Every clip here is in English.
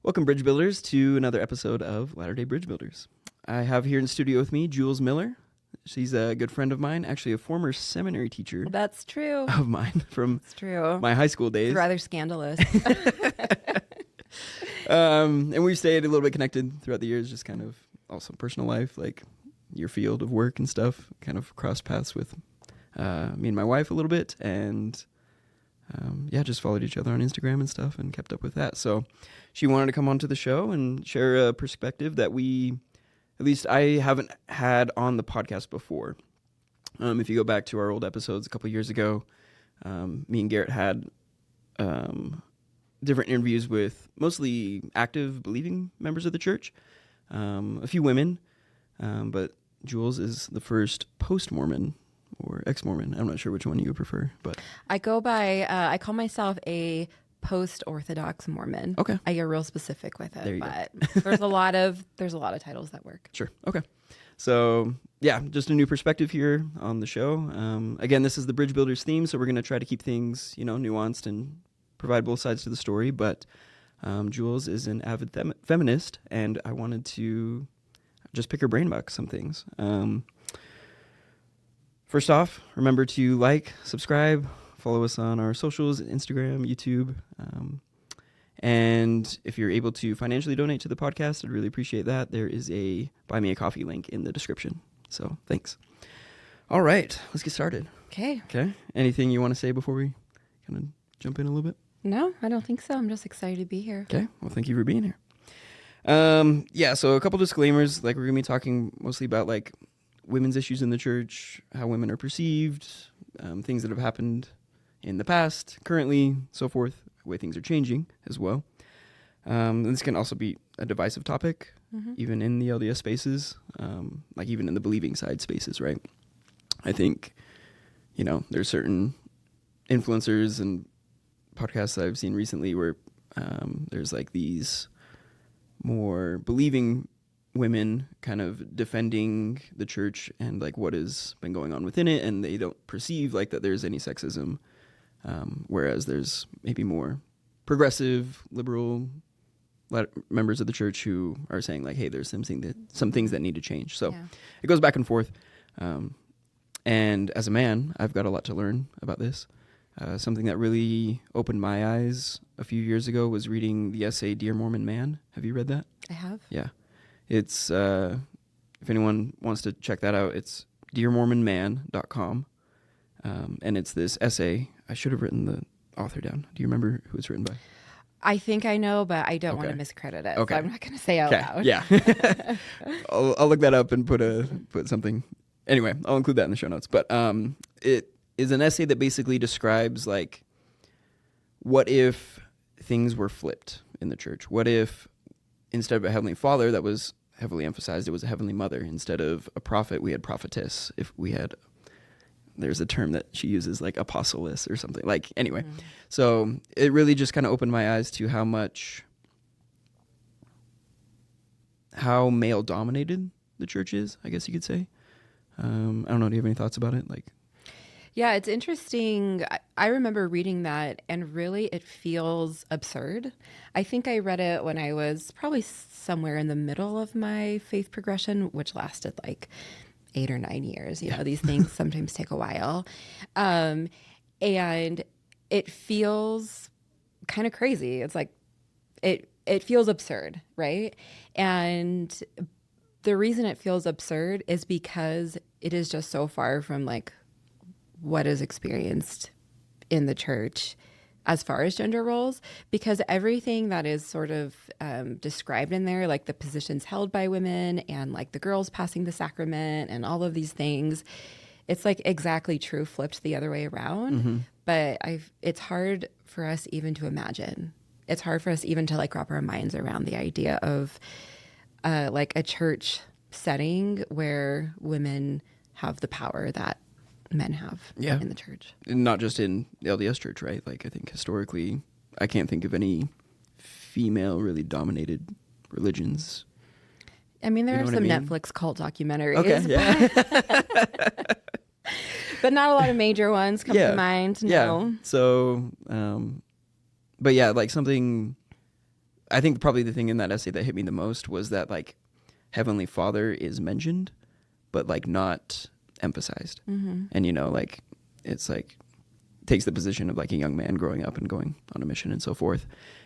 Welcome, Bridge Builders, to another episode of Latter-day Bridge Builders. I have here in studio with me Jules Miller. She's a good friend of mine, actually a former seminary teacher. That's true. Of mine from It's true. my high school days. It's rather scandalous. And we've stayed a little bit connected throughout the years, just kind of also personal life, like your field of work and stuff, kind of crossed paths with me and my wife a little bit, and just followed each other on Instagram and stuff and kept up with that. So she wanted to come onto the show and share a perspective that at least I haven't had on the podcast before. If you go back to our old episodes a couple years ago, me and Garrett had different interviews with mostly active believing members of the church, a few women, but Jules is the first post-Mormon or ex-Mormon. I'm not sure which one you prefer, but I go by, I call myself a post-Orthodox Mormon. Okay. I get real specific with it, There you but there's a lot of titles that work. Sure. Okay. So yeah, just a new perspective here on the show. Again, this is the Bridge Builders theme, so we're going to try to keep things, nuanced and provide both sides to the story. But Jules is an avid feminist, and I wanted to just pick her brain about some things. First off, remember to like, subscribe, follow us on our socials, Instagram, YouTube. And if you're able to financially donate to the podcast, I'd really appreciate that. There is a Buy Me a Coffee link in the description. So thanks. All right, let's get started. Okay. Anything you want to say before we kind of jump in a little bit? No, I don't think so. I'm just excited to be here. Okay. Well, thank you for being here. So a couple disclaimers. Like, we're going to be talking mostly about like women's issues in the church, how women are perceived, things that have happened in the past, currently, so forth, the way things are changing as well. And this can also be a divisive topic, even in the LDS spaces, like even in the believing side spaces, right? I think, there's certain influencers and podcasts that I've seen recently where there's like these more believing women kind of defending the church and like what has been going on within it, and they don't perceive like that there's any sexism, whereas there's maybe more progressive, liberal members of the church who are saying like, hey, there's some things that need to change. So It goes back and forth. And as a man, I've got a lot to learn about this. Something that really opened my eyes a few years ago was reading the essay Dear Mormon Man. Have you read that? I have. Yeah. It's, if anyone wants to check that out, it's dearmormonman.com. And it's this essay. I should have written the author down. Do you remember who it's written by? I think I know, but I don't want to miscredit it. Okay. So I'm not going to say out loud. Yeah. I'll look that up and put something. Anyway, I'll include that in the show notes. But it is an essay that basically describes like, what if things were flipped in the church? What if instead of a heavenly father that was heavily emphasized, it was a heavenly mother? Instead of a prophet, we had prophetess. If we had, there's a term that she uses like apostoless or something. Like, anyway. So it really just kind of opened my eyes to how male dominated the church is, I guess you could say. I don't know. Do you have any thoughts about it? Like, yeah, it's interesting. I remember reading that, and really it feels absurd. I think I read it when I was probably somewhere in the middle of my faith progression, which lasted like 8 or 9 years. These things sometimes take a while. And it feels kind of crazy. It's like, it feels absurd, right? And the reason it feels absurd is because it is just so far from like what is experienced in the church as far as gender roles, because everything that is sort of described in there, like the positions held by women and like the girls passing the sacrament and all of these things, it's like exactly true flipped the other way around. But it's hard for us even to imagine. It's hard for us even to like wrap our minds around the idea of like a church setting where women have the power that men have in the church. And not just in the LDS church, right? Like, I think historically, I can't think of any female really dominated religions. I mean, there are some Netflix cult documentaries. Okay, yeah. But not a lot of major ones come to mind. No. So, but yeah, like something I think probably the thing in that essay that hit me the most was that like Heavenly Father is mentioned, but like not emphasized. And, you know, like it's like takes the position of like a young man growing up and going on a mission and so forth,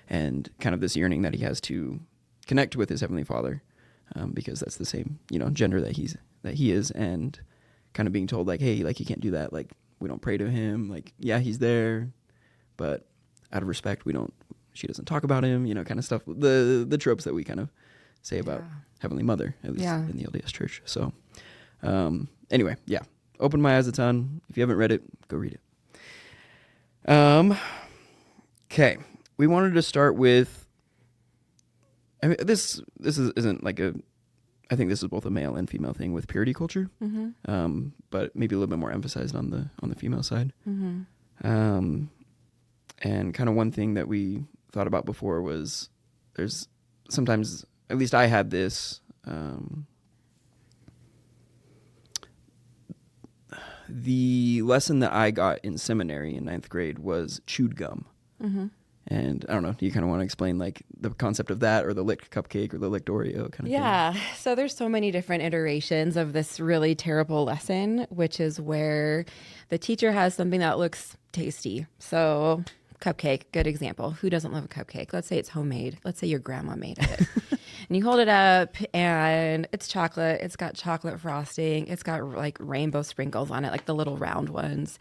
and kind of this yearning that he has to connect with his Heavenly Father, because that's the same, you know, gender that he is, and kind of being told like, hey, like you can't do that, like we don't pray to him, like yeah, he's there, but out of respect she doesn't talk about him, you know, kind of stuff, the tropes that we kind of say about Heavenly Mother, at least in the LDS Church. So anyway, yeah, opened my eyes a ton. If you haven't read it, go read it. Okay, we wanted to start with, I mean, this isn't like I think this is both a male and female thing with purity culture, but maybe a little bit more emphasized on the female side. And kind of one thing that we thought about before was there's sometimes, at least I had this, the lesson that I got in seminary in 9th grade was chewed gum. And I don't know, do you kind of want to explain like the concept of that, or the licked cupcake, or the licked Oreo kind of thing? Yeah. So there's so many different iterations of this really terrible lesson, which is where the teacher has something that looks tasty. So cupcake, good example. Who doesn't love a cupcake? Let's say it's homemade. Let's say your grandma made it. And you hold it up and it's chocolate. It's got chocolate frosting. It's got like rainbow sprinkles on it, like the little round ones.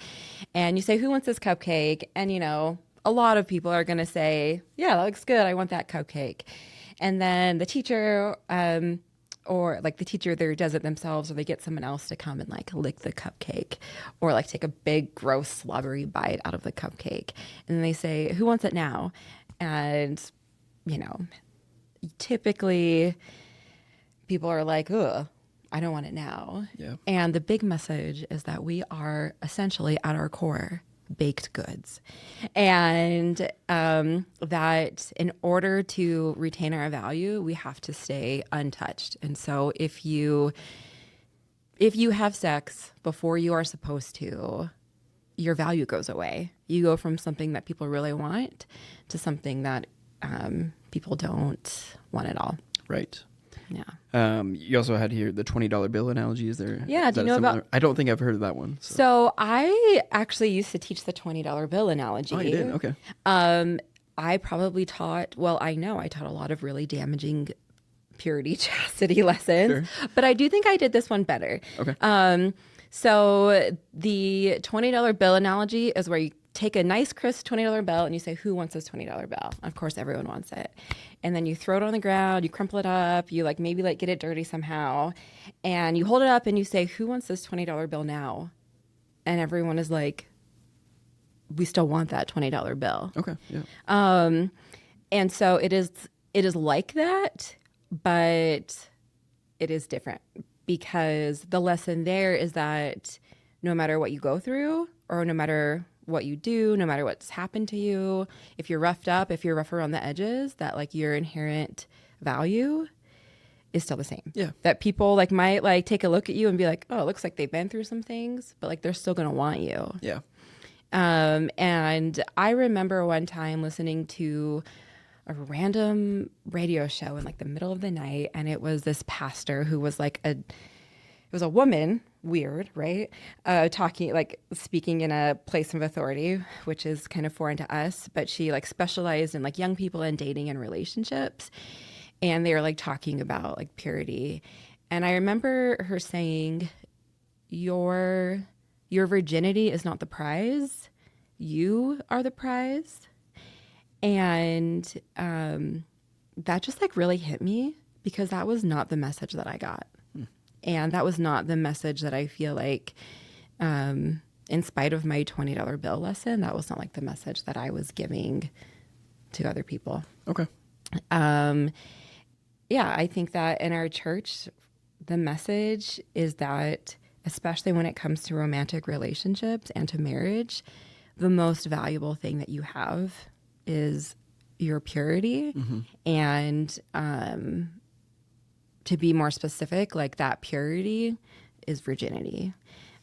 And you say, who wants this cupcake? And, you know, a lot of people are going to say, yeah, that looks good. I want that cupcake. And then the teacher, or like the teacher either does it themselves, or they get someone else to come and like lick the cupcake, or like take a big gross slobbery bite out of the cupcake. And then they say, who wants it now? And, you know, typically people are like, ugh, I don't want it now. Yeah. And the big message is that we are essentially at our core baked goods, and that in order to retain our value, we have to stay untouched. And so if you have sex before you are supposed to, your value goes away. You go from something that people really want to something that people don't want at all. Right. Yeah. You also had here the $20 bill analogy. Is there? Yeah. Do you know about? I don't think I've heard of that one. So I actually used to teach the $20 bill analogy. Oh, you did? Okay. I probably taught. Well, I know I taught a lot of really damaging purity, chastity lessons, but I do think I did this one better. Okay. So the $20 bill analogy is where you take a nice crisp $20 bill and you say, who wants this $20 bill? Of course, everyone wants it. And then you throw it on the ground, you crumple it up, you like maybe like get it dirty somehow, and you hold it up and you say, who wants this $20 bill now? And everyone is like, we still want that $20 bill. Okay. Yeah. And so it is like that, but it is different, because the lesson there is that no matter what you go through, or no matter what you do, no matter what's happened to you, if you're roughed up, if you're rough around the edges, that like your inherent value is still the same. Yeah. That people like might like take a look at you and be like, oh, it looks like they've been through some things, but like they're still going to want you. Yeah. And I remember one time listening to a random radio show in like the middle of the night, and it was this pastor who was like it was a woman, weird, right? Talking, like speaking in a place of authority, which is kind of foreign to us, but she like specialized in like young people and dating and relationships. And they were like talking about like purity. And I remember her saying, your virginity is not the prize. You are the prize. And that just like really hit me, because that was not the message that I got. And that was not the message that I feel like, in spite of my $20 bill lesson, that was not like the message that I was giving to other people. Okay. Yeah, I think that in our church, the message is that, especially when it comes to romantic relationships and to marriage, the most valuable thing that you have is your purity. And to be more specific, like that purity is virginity.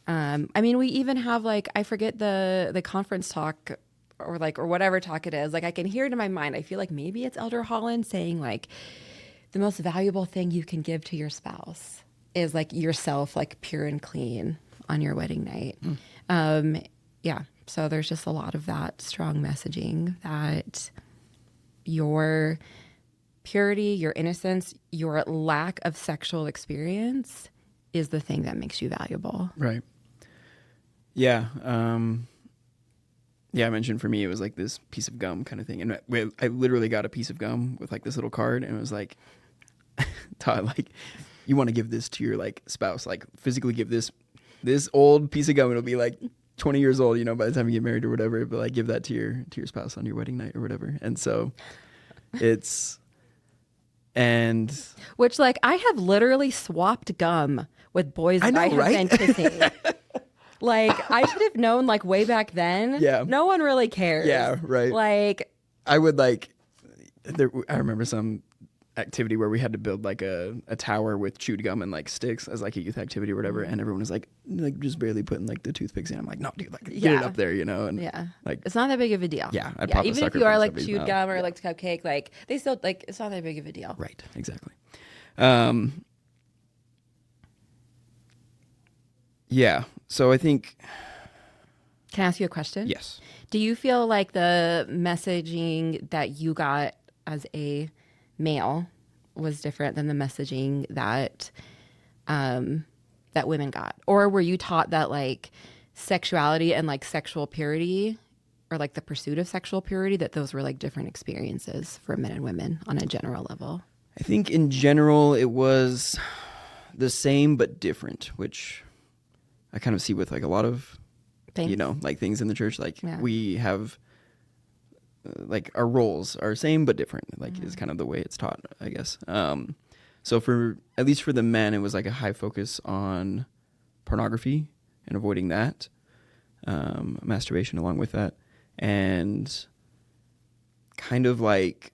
I mean, we even have like, I forget the conference talk or whatever talk it is. Like I can hear it in my mind. I feel like maybe it's Elder Holland saying like the most valuable thing you can give to your spouse is like yourself, like pure and clean on your wedding night. Yeah. So there's just a lot of that strong messaging that your purity, your innocence, your lack of sexual experience is the thing that makes you valuable. Right. Yeah. Yeah, I mentioned for me, it was like this piece of gum kind of thing. And I literally got a piece of gum with like this little card, and it was like, Todd, like, you want to give this to your like spouse, like physically give this old piece of gum. It'll be like 20 years old, you know, by the time you get married or whatever, but like give that to your spouse on your wedding night or whatever. And so which like I have literally swapped gum with boys that I have been kissing. Like I should have known like way back then. Yeah. No one really cares. Yeah, right. Like I would like, I remember some activity where we had to build like a tower with chewed gum and like sticks as like a youth activity or whatever, and everyone was like just barely putting like the toothpicks in. I'm like, no, dude, like get it up there, you know? And like it's not that big of a deal. Yeah, I'd pop a even sucker if you are from like somebody's chewed mouth. gum or like cupcake, like they still like it's not that big of a deal. Right, exactly. Yeah, so I think. Can I ask you a question? Yes. Do you feel like the messaging that you got as a male was different than the messaging that that women got? Or were you taught that like sexuality and like sexual purity or like the pursuit of sexual purity, that those were like different experiences for men and women on a general level? I think in general it was the same but different, which I kind of see with like a lot of Thanks. you know, like things in the church, like we have like our roles are same but different, like is kind of the way it's taught, I guess. So for at least for the men, it was like a high focus on pornography and avoiding that, masturbation along with that, and kind of like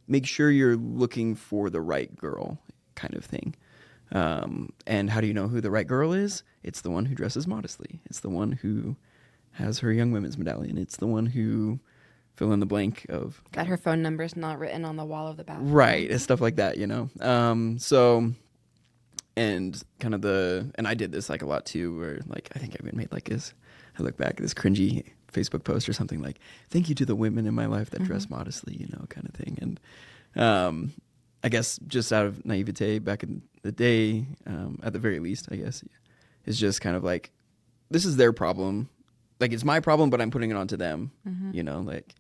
make sure you're looking for the right girl kind of thing. And how do you know who the right girl is? It's the one who dresses modestly. It's the one who has her young women's medallion. It's the one who fill in the blank of that her phone number is not written on the wall of the bathroom. Right. And stuff like that, you know? So, and kind of and I did this like a lot too, where like, I think I even made like this, I look back at this cringy Facebook post or something like, thank you to the women in my life that dress modestly, you know, kind of thing. And, I guess just out of naivete back in the day, at the very least, I guess, is just kind of like, this is their problem. Like, it's my problem, but I'm putting it onto them. You know, like,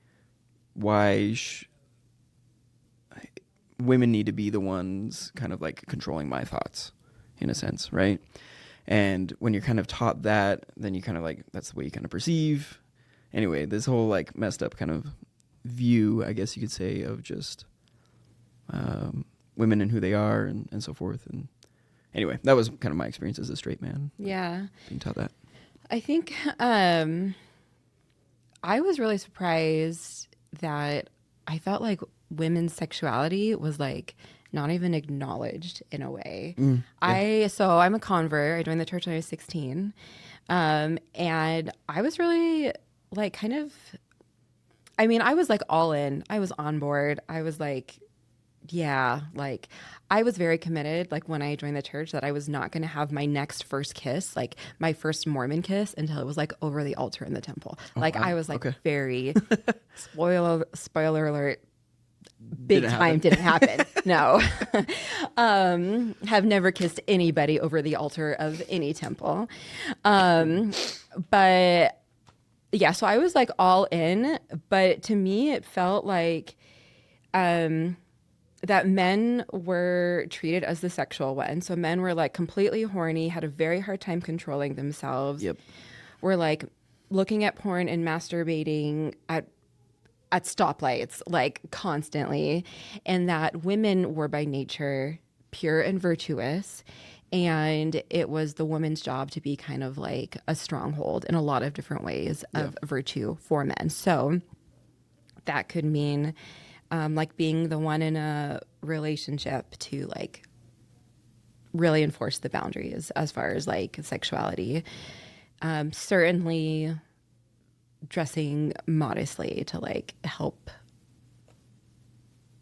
why women need to be the ones kind of like controlling my thoughts, in a sense, right? And when you're kind of taught that, then you kind of like, that's the way you kind of perceive. Anyway, this whole like messed up kind of view, I guess you could say, of just women and who they are and so forth. And anyway, that was kind of my experience as a straight man. Yeah. Being taught that. I think I was really surprised that I felt like women's sexuality was like not even acknowledged in a way. So I'm a convert. I joined the church when I was 16. And I was really like kind of, I mean, I was like all in. I was on board. I was like, yeah, like I was very committed, like when I joined the church, that I was not going to have my next first kiss, like my first Mormon kiss, until it was like over the altar in the temple. I was like very spoiler alert, didn't happen. No. Have never kissed anybody over the altar of any temple. But yeah, so I was like all in, but to me it felt like that men were treated as the sexual one. So men were like completely horny, had a very hard time controlling themselves. Yep. Were like looking at porn and masturbating at stoplights, like constantly. And that women were by nature pure and virtuous. And it was the woman's job to be kind of like a stronghold in a lot of different ways of virtue for men. So that could mean like being the one in a relationship to like really enforce the boundaries as far as like sexuality. Certainly dressing modestly to like help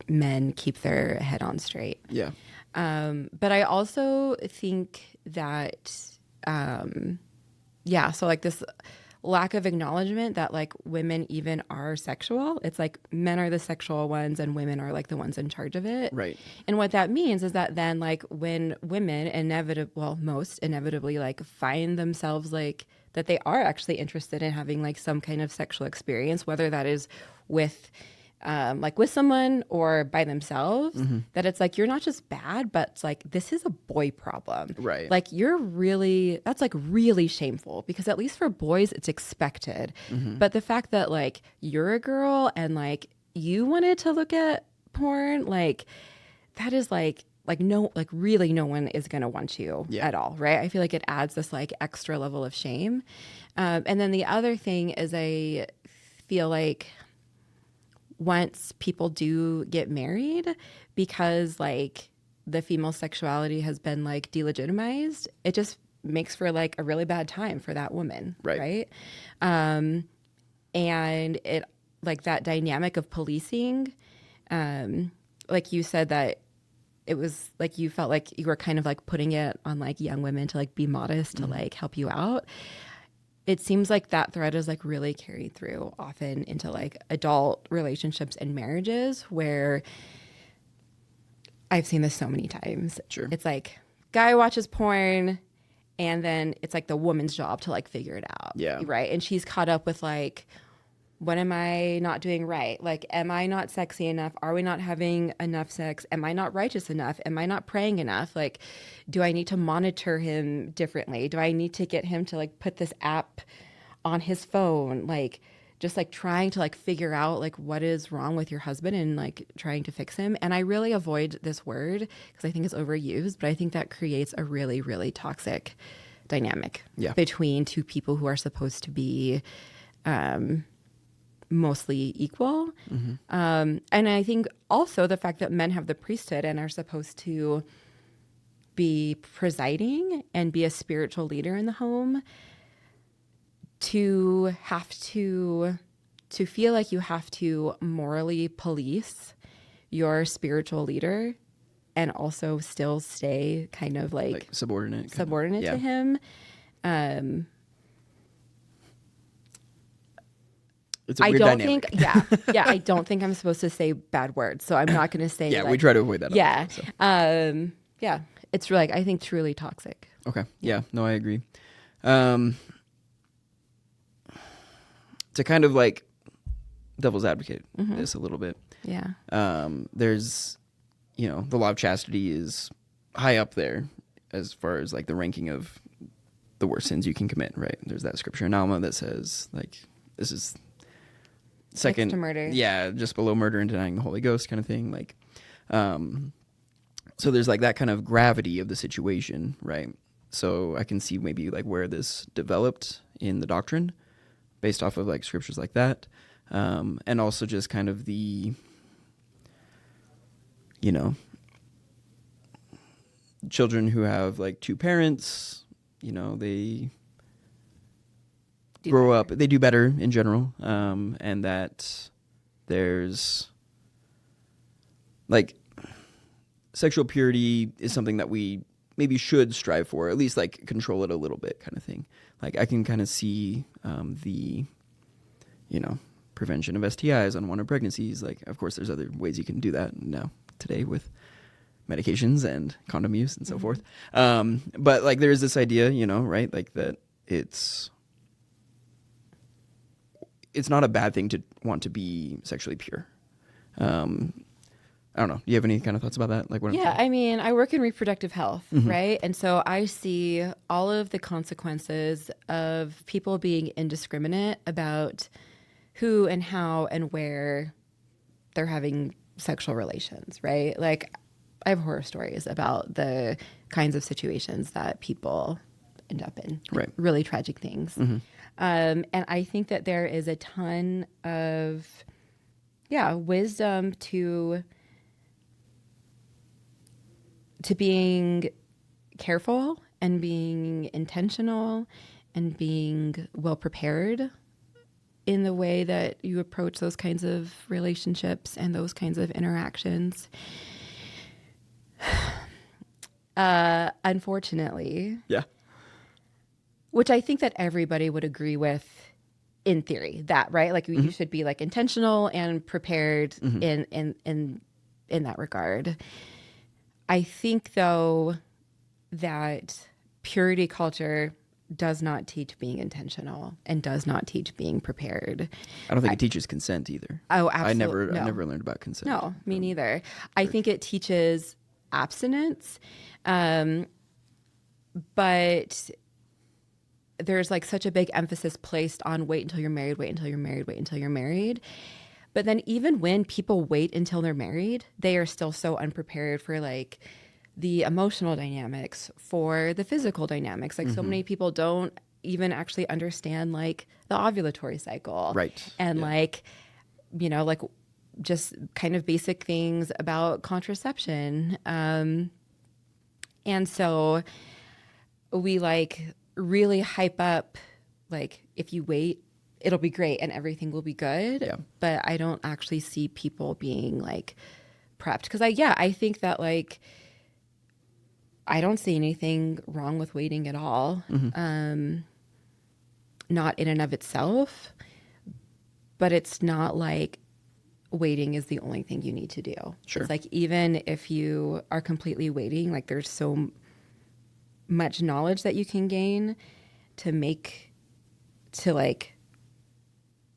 men keep their head on straight. Yeah. But I also think that, so like this lack of acknowledgement that like women even are sexual. It's like men are the sexual ones and women are like the ones in charge of it. Right. And what that means is that then like when women most inevitably like find themselves like that they are actually interested in having like some kind of sexual experience, whether that is with like with someone or by themselves, that it's like you're not just bad, but it's like this is a boy problem. Right. Like that's like really shameful because at least for boys it's expected. But the fact that like you're a girl and like you wanted to look at porn, like that is like no, like really no one is going to want you at all, right? I feel like it adds this like extra level of shame. And then the other thing is I feel like once people do get married, because like the female sexuality has been like delegitimized, it just makes for like a really bad time for that woman, right? And it like that dynamic of policing, like you said that it was like you felt like you were kind of like putting it on like young women to like be modest to like help you out. It seems like that thread is like really carried through often into like adult relationships and marriages where I've seen this so many times. Sure. It's like guy watches porn and then it's like the woman's job to like figure it out. Yeah. Right. And she's caught up with like, what am I not doing right? Like, am I not sexy enough? Are we not having enough sex? Am I not righteous enough? Am I not praying enough? Like, do I need to monitor him differently? Do I need to get him to like put this app on his phone? Like, just like trying to like figure out like what is wrong with your husband and like trying to fix him. And I really avoid this word because I think it's overused, but I think that creates a really, really toxic dynamic between two people who are supposed to be, mostly equal. And I think also the fact that men have the priesthood and are supposed to be presiding and be a spiritual leader in the home, to have to feel like you have to morally police your spiritual leader and also still stay kind of like subordinate to him. It's a weird dynamic. I don't think I'm supposed to say bad words, so I'm not going to say. Yeah, we try to avoid that. It's really, I think, truly toxic. Okay. Yeah. No, I agree. To kind of like devil's advocate this a little bit. Yeah. There's, the law of chastity is high up there as far as like the ranking of the worst sins you can commit. Right. There's that scripture in Alma that says like this is second to murder. Yeah, just below murder and denying the Holy Ghost kind of thing. Like, so there's like that kind of gravity of the situation, right? So I can see maybe like where this developed in the doctrine based off of like scriptures like that. And also just kind of the, children who have like two parents, they grow up, they do better in general, and that there's like sexual purity is something that we maybe should strive for, at least like control it a little bit kind of thing. Like I can kind of see the prevention of STIs, unwanted pregnancies. Like of course there's other ways you can do that now today with medications and condom use and so forth, but like there is this idea, right, like that it's not a bad thing to want to be sexually pure. I don't know. Do you have any kind of thoughts about that? Like, I mean, I work in reproductive health, right? And so I see all of the consequences of people being indiscriminate about who and how and where they're having sexual relations, right? Like, I have horror stories about the kinds of situations that people end up in, like really tragic things. And I think that there is a ton of, wisdom to being careful and being intentional and being well prepared in the way that you approach those kinds of relationships and those kinds of interactions. Unfortunately, Yeah. which I think that everybody would agree with in theory, that, right? Like you should be like intentional and prepared in that regard. I think though that purity culture does not teach being intentional and does not teach being prepared. I don't think it teaches consent either. Oh, absolutely. I never learned about consent. No, me neither. I think it teaches abstinence, but there's like such a big emphasis placed on wait until you're married, wait until you're married, wait until you're married. But then even when people wait until they're married, they are still so unprepared for like the emotional dynamics, for the physical dynamics. Like so many people don't even actually understand like the ovulatory cycle. Right. And like, you know, like just kind of basic things about contraception. And so we like really hype up, like if you wait, it'll be great and everything will be good. Yeah. But I don't actually see people being like prepped. Cause I think that like, I don't see anything wrong with waiting at all. Not in and of itself, but it's not like waiting is the only thing you need to do. Sure. It's like, even if you are completely waiting, like there's so much knowledge that you can gain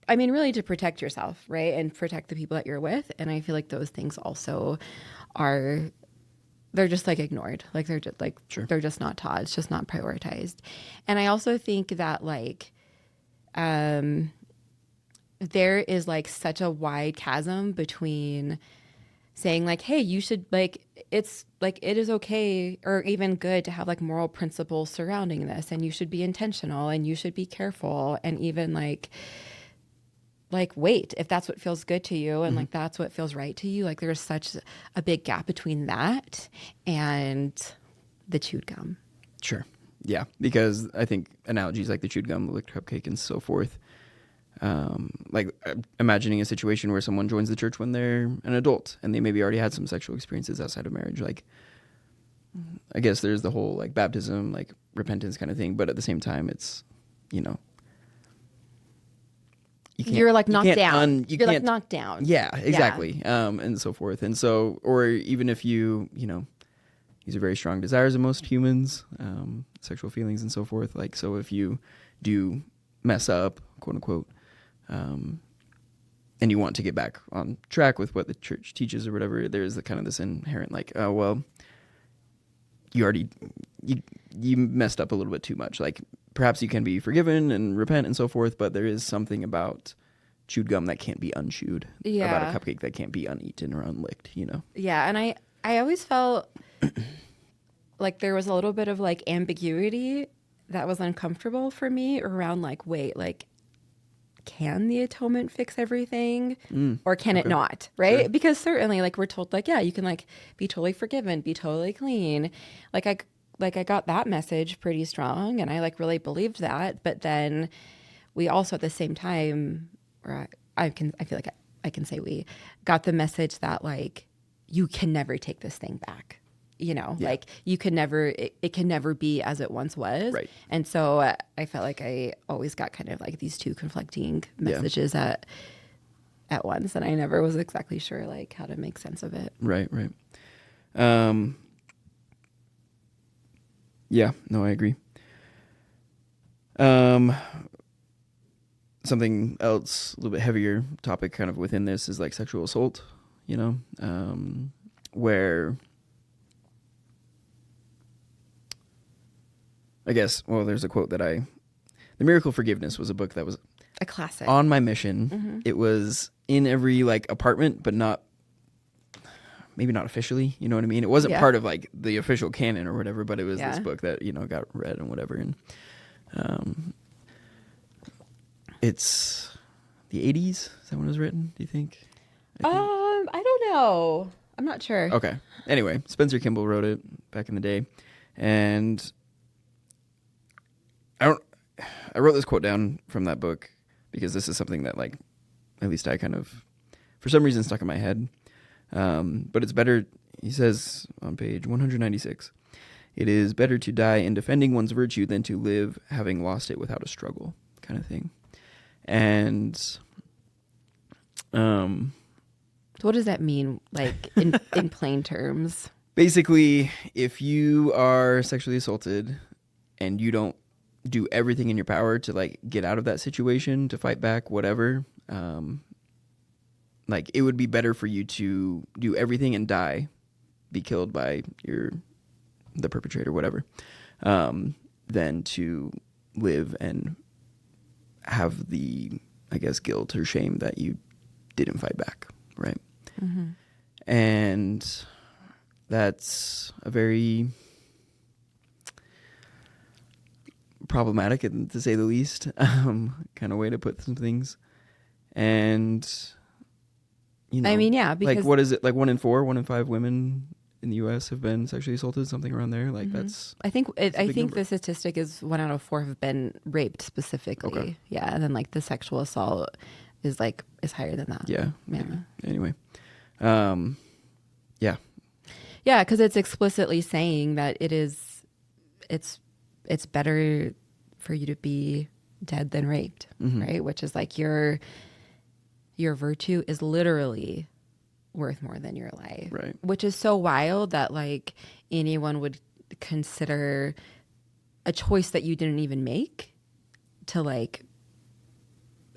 really to protect yourself, right? And protect the people that you're with. And I feel like those things also they're just like ignored. Like they're just like, Sure. They're just not taught. It's just not prioritized. And I also think that like, there is like such a wide chasm between saying like, hey, you should like, it's like, it is okay or even good to have like moral principles surrounding this, and you should be intentional and you should be careful, and even like wait if that's what feels good to you and like that's what feels right to you. Like there's such a big gap between that and the chewed gum. Sure. Yeah, because I think analogies like the chewed gum, the licked cupcake, and so forth, like imagining a situation where someone joins the church when they're an adult and they maybe already had some sexual experiences outside of marriage. Like, I guess there's the whole like baptism, like repentance kind of thing, but at the same time, it's, you know, you're like knocked down. You're like knocked down. Yeah, exactly. Yeah. And so forth. And so, or even if you know, these are very strong desires of most humans, sexual feelings and so forth. Like, so if you do mess up, quote unquote, and you want to get back on track with what the church teaches or whatever, there's the kind of this inherent like, oh, well, you messed up a little bit too much. Like, perhaps you can be forgiven and repent and so forth, but there is something about chewed gum that can't be unchewed. Yeah. About a cupcake that can't be uneaten or unlicked, you know? Yeah. And I always felt like there was a little bit of like ambiguity that was uncomfortable for me around like, wait, like, can the atonement fix everything or can it not? Right. Sure. Because certainly like we're told like, yeah, you can like be totally forgiven, be totally clean. I got that message pretty strong and I like really believed that. But then we also at the same time, or I feel like I can say we got the message that like, you can never take this thing back. You know, like you can never, it can never be as it once was. Right. And so I felt like I always got kind of like these two conflicting messages at once. And I never was exactly sure like how to make sense of it. Right. Yeah, no, I agree. Something else, a little bit heavier topic kind of within this is like sexual assault, you know, where I guess, well, there's a quote that The Miracle Forgiveness was a book that was a classic on my mission. Mm-hmm. It was in every like apartment, but maybe not officially, you know what I mean? It wasn't part of like the official canon or whatever, but it was this book that, you know, got read and whatever. And it's the 80s. Is that when it was written, do you think? I don't know. I'm not sure. Okay. Anyway, Spencer Kimball wrote it back in the day. And I wrote this quote down from that book because this is something that like at least I kind of for some reason stuck in my head. But it's better, he says on page 196, it is better to die in defending one's virtue than to live having lost it without a struggle, kind of thing. And So what does that mean, like in plain terms? basically, if you are sexually assaulted and you don't do everything in your power to like get out of that situation, to fight back, whatever, like it would be better for you to do everything and die, be killed by the perpetrator, whatever, than to live and have the, I guess, guilt or shame that you didn't fight back, right? Mm-hmm. And that's a very problematic, to say the least, kind of way to put some things. And you know, I mean, yeah, because like what is it? Like 1 in 4, 1 in 5 women in the U.S. have been sexually assaulted, something around there. Like that's. I think a big number. the statistic is 1 out of 4 have been raped specifically. Okay. Yeah, and then like the sexual assault is higher than that. Yeah. Yeah. Anyway, yeah. Yeah, because it's explicitly saying that it's better for you to be dead than raped, right? Which is like your virtue is literally worth more than your life, Right. which is so wild that like anyone would consider a choice that you didn't even make to like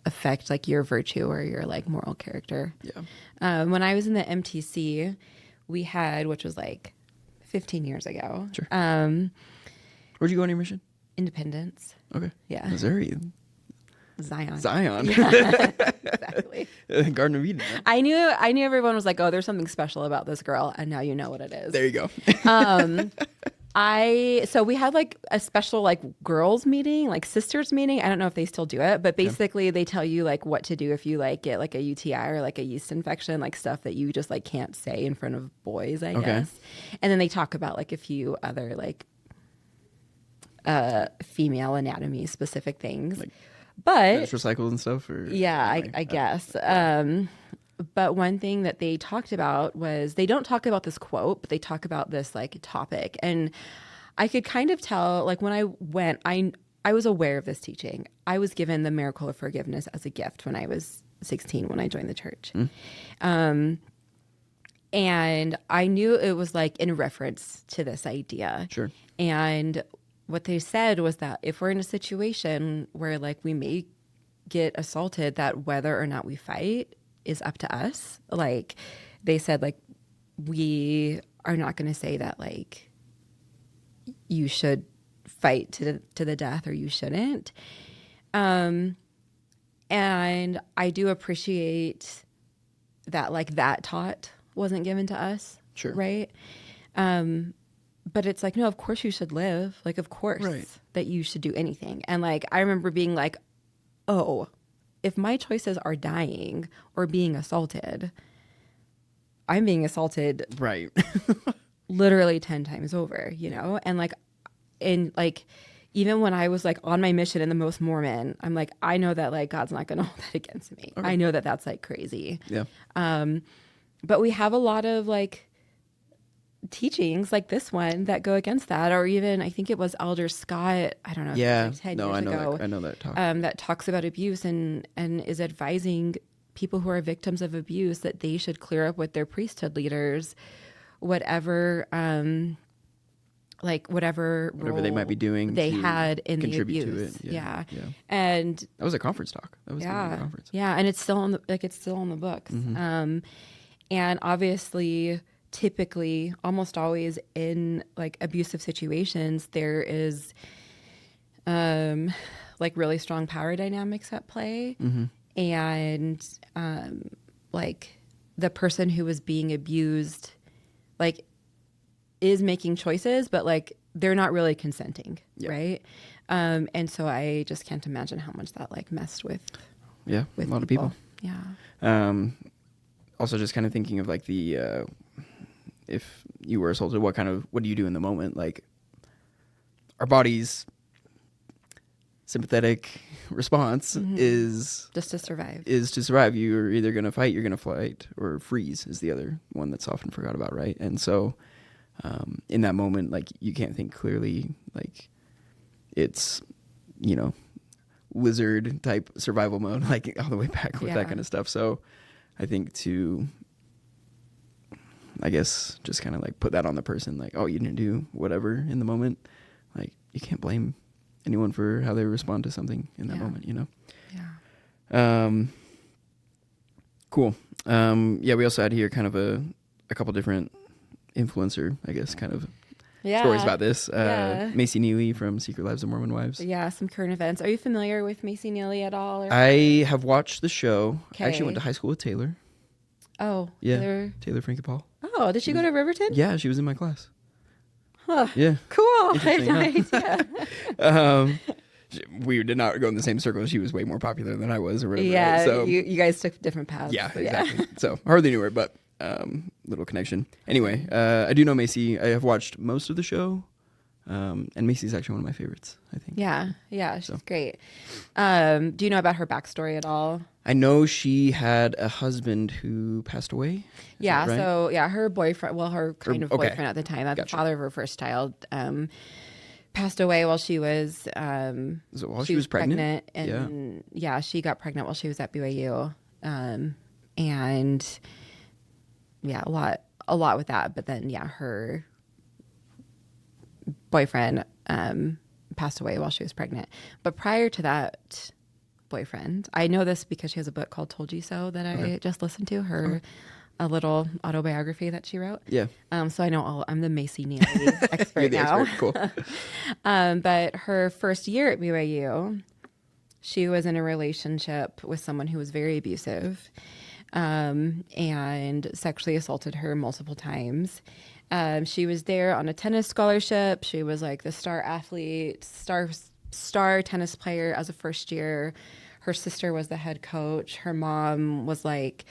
affect like your virtue or your like moral character. Yeah. When I was in the MTC, we had, which was like 15 years ago, Sure. Where'd you go on your mission? Independence. Okay. Yeah. Missouri. Zion. Yeah. Exactly. Garden of Eden. Right? I knew everyone was like, oh, there's something special about this girl, and now you know what it is. There you go. So we had like a special like girls meeting, like sisters meeting. I don't know if they still do it, but basically they tell you like what to do if you like get like a UTI or like a yeast infection, like stuff that you just like can't say in front of boys, I guess. And then they talk about like a few other like female anatomy specific things. Like but it's recycled and stuff, or yeah, I guess. But one thing that they talked about was, they don't talk about this quote, but they talk about this like topic. And I could kind of tell, like when I went, I was aware of this teaching. I was given the miracle of forgiveness as a gift when I was 16, when I joined the church. And I knew it was like in reference to this idea. Sure. And what they said was that if we're in a situation where like we may get assaulted, that whether or not we fight is up to us. Like they said, like we are not going to say that like you should fight to the death or you shouldn't. And I do appreciate that like that taught wasn't given to us. Sure. Right. But it's like, no, of course you should live. Like, of course that you should do anything. And like, I remember being like, oh, if my choices are dying or being assaulted, I'm being assaulted Right. literally 10 times over, you know? And like, even when I was like on my mission in the most Mormon, I'm like, I know that like God's not going to hold that against me. Okay. I know that that's like crazy. Yeah. But we have a lot of like teachings like this one that go against that, or even I think it was Elder Scott, I don't know, Yeah. like 10 No, years I know ago, that. I know that talk. that talks about abuse and is advising people who are victims of abuse that they should clear up with their priesthood leaders, whatever Whatever they might be doing, they had in the contribute abuse. to it. Yeah. And That was a conference talk. That was the conference. yeah, and it's still on the books. And obviously, typically, almost always in like abusive situations, there is like really strong power dynamics at play, and like the person who is being abused, like is making choices, but like they're not really consenting, right? And so I just can't imagine how much that like messed with a lot of people. Yeah. Also, just kind of thinking of like the if you were assaulted, what do you do in the moment? Like our bodies sympathetic response is just to survive. You're either going to fight, you're going to flight, or freeze is the other one that's often forgot about, right? And so in that moment, like, you can't think clearly. Like, it's, you know, lizard type survival mode, like all the way back with that kind of stuff. So I think I guess just kind of like put that on the person, like, oh, you didn't do whatever in the moment. Like, you can't blame anyone for how they respond to something in that moment, you know? Yeah. Cool. Yeah, we also had here kind of a couple different influencer, I guess, kind of stories about this. Macy Neely from Secret Lives of Mormon Wives. Yeah, some current events. Are you familiar with Macy Neely at all? Or? I have watched the show. I actually went to high school with Taylor. Oh. Yeah. Taylor Frankie Paul. Oh, did she go to Riverton? Yeah, she was in my class. Huh. Yeah. Cool. I had no idea. We did not go in the same circle. She was way more popular than I was or whatever. Yeah, right? So you guys took different paths. Yeah, exactly. So I hardly knew her, but little connection. Anyway, I do know Macy. I have watched most of the show. And Macy's actually one of my favorites, I think. Yeah, she's great. Do you know about her backstory at all? I know she had a husband who passed away. Is that right? So her boyfriend, her boyfriend at the time, the father of her first child, passed away while she was while she was pregnant. And she got pregnant while she was at BYU. And a lot with that. But then her boyfriend passed away while she was pregnant. But prior to that boyfriend, I know this because she has a book called Told You So that I just listened to, a little autobiography that she wrote. Yeah. So I know I'm the Macy Neely expert You're the now. Expert. Cool. But her first year at BYU, she was in a relationship with someone who was very abusive and sexually assaulted her multiple times. She was there on a tennis scholarship. She was like the star athlete, star tennis player as a first year. Her sister was the head coach. Her mom was like,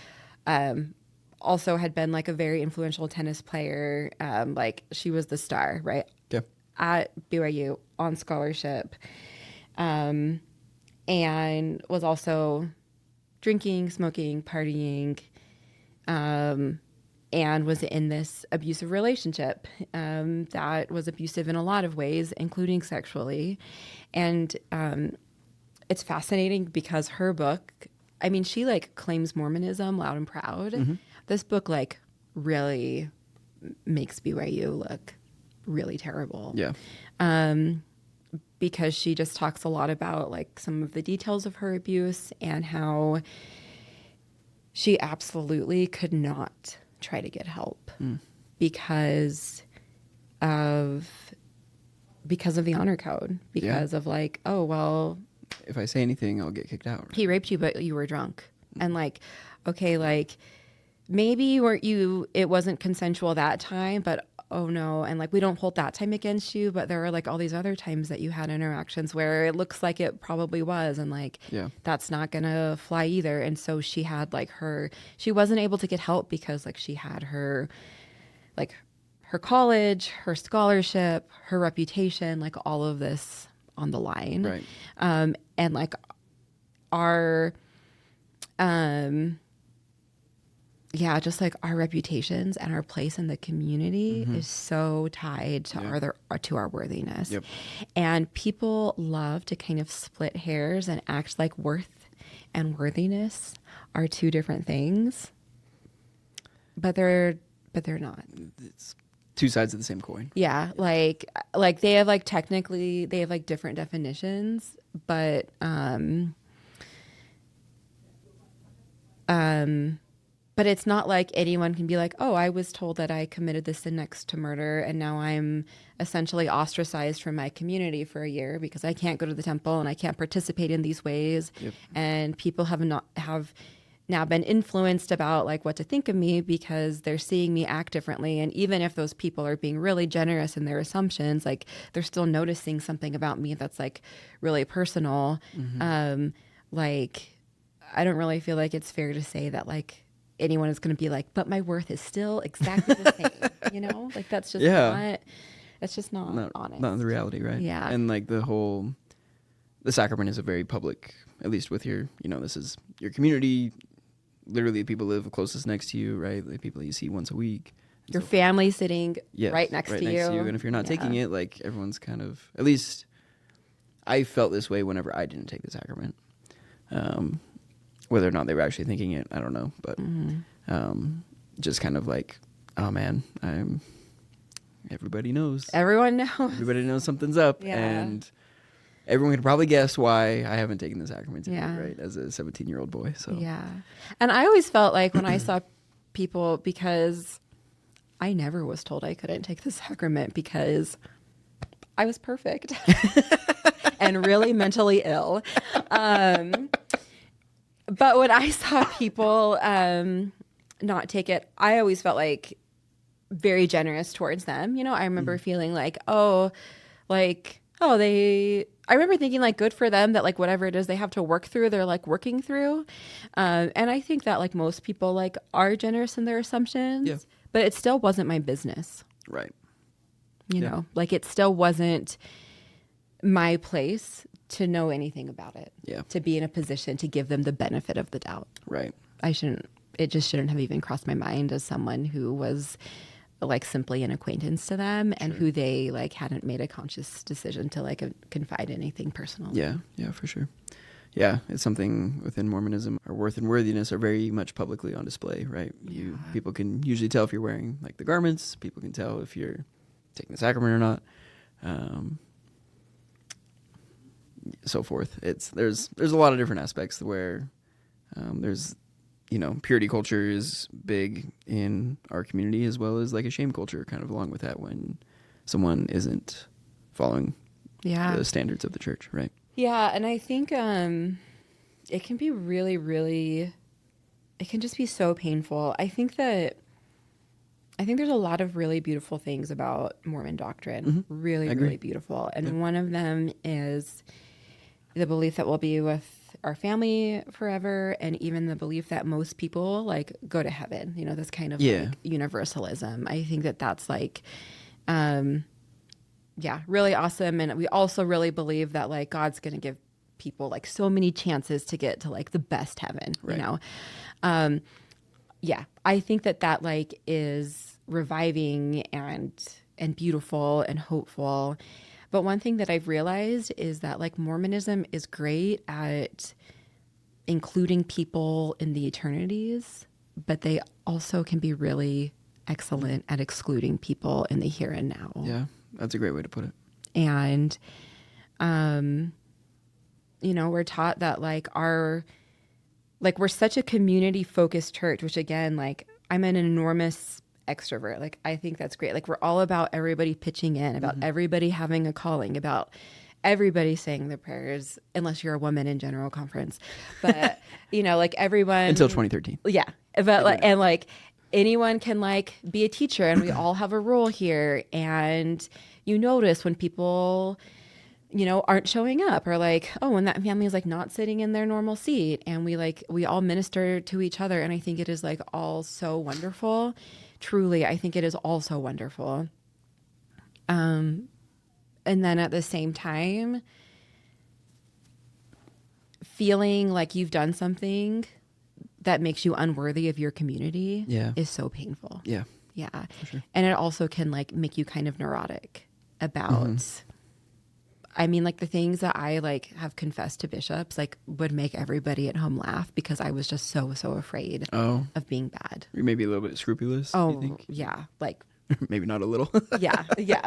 also had been like a very influential tennis player. Like, she was the star, right? Yeah. At BYU on scholarship. And was also drinking, smoking, partying, and was in this abusive relationship that was abusive in a lot of ways, including sexually. And it's fascinating because her book, I mean, she like claims Mormonism loud and proud. Mm-hmm. This book like really makes BYU look really terrible. Yeah. Because she just talks a lot about like some of the details of her abuse and how she absolutely could not try to get help because of the honor code, because of like, oh, well, if I say anything, I'll get kicked out. He raped you, but you were drunk. And like, okay, like maybe it wasn't consensual that time, but oh no. And like, we don't hold that time against you, but there are like all these other times that you had interactions where it looks like it probably was. And like, that's not going to fly either. And so she had like she wasn't able to get help because like she had her college, her scholarship, her reputation, like all of this on the line. Right. And like our, just like our reputations and our place in the community is so tied to our worthiness. Yep. And people love to kind of split hairs and act like worth and worthiness are two different things, but they're not. It's two sides of the same coin. Yeah, like they have like technically they have like different definitions, but but it's not like anyone can be like, oh, I was told that I committed this sin next to murder, and now I'm essentially ostracized from my community for a year because I can't go to the temple and I can't participate in these ways. Yep. And people have now been influenced about like what to think of me because they're seeing me act differently. And even if those people are being really generous in their assumptions, like they're still noticing something about me that's like really personal. Like, I don't really feel like it's fair to say that like anyone is going to be like, but my worth is still exactly the same, you know? Like that's just not honest. Not the reality, right? Yeah. And like the whole the sacrament is a very public, at least with your, this is your community, literally the people who live closest next to you, right? The people you see once a week. Your family sitting Yes, right next to you. And if you're not taking it, like everyone's kind of, at least I felt this way whenever I didn't take the sacrament. Whether or not they were actually thinking it, I don't know. But just kind of like, oh man, everybody knows. Everyone knows. Everybody knows something's up. Yeah. And everyone could probably guess why I haven't taken the sacrament yet, right? As a 17-year-old boy. So yeah. And I always felt like when I saw people, because I never was told I couldn't take the sacrament because I was perfect and really mentally ill. But when I saw people not take it, I always felt like very generous towards them. I remember feeling like, I remember thinking like good for them that like whatever it is they have to work through, they're like working through. And I think that like most people like are generous in their assumptions, but it still wasn't my business. Right. You know, like it still wasn't my place to know anything about it. Yeah. To be in a position to give them the benefit of the doubt. Right. It just shouldn't have even crossed my mind as someone who was like simply an acquaintance to them and who they like hadn't made a conscious decision to like confide anything personal. Yeah. Yeah, for sure. Yeah. It's something within Mormonism. Our worth and worthiness are very much publicly on display, right? People can usually tell if you're wearing like the garments. People can tell if you're taking the sacrament or not. So forth. There's a lot of different aspects where there's purity culture is big in our community, as well as like a shame culture kind of along with that when someone isn't following the standards of the church, right? Yeah, and I think it can be really, really, it can just be so painful. I think there's a lot of really beautiful things about Mormon doctrine, really beautiful. And one of them is the belief that we'll be with our family forever, and even the belief that most people like go to heaven, this kind of like universalism. I think that that's like, really awesome. And we also really believe that like God's going to give people like so many chances to get to like the best heaven, I think that like is reviving and beautiful and hopeful. But one thing that I've realized is that like Mormonism is great at including people in the eternities, but they also can be really excellent at excluding people in the here and now. Yeah, that's a great way to put it. And, we're taught that we're such a community focused church, which again, like I'm an enormous extrovert. Like I think that's great. Like we're all about everybody pitching in, about everybody having a calling, about everybody saying their prayers, unless you're a woman in general conference. But like everyone until 2013. Yeah. But like anyone can like be a teacher, and we all have a role here. And you notice when people aren't showing up, or like, oh, when that family is like not sitting in their normal seat, and we all minister to each other. And I think it is like all so wonderful. Truly, I think it is also wonderful. And then at the same time, feeling like you've done something that makes you unworthy of your community is so painful. Yeah. Yeah. For sure. And it also can like make you kind of neurotic about, I mean, like the things that I like have confessed to bishops, like would make everybody at home laugh because I was just so afraid of being bad. You're maybe a little bit scrupulous. Oh, you think? yeah. Like, maybe not a little. yeah.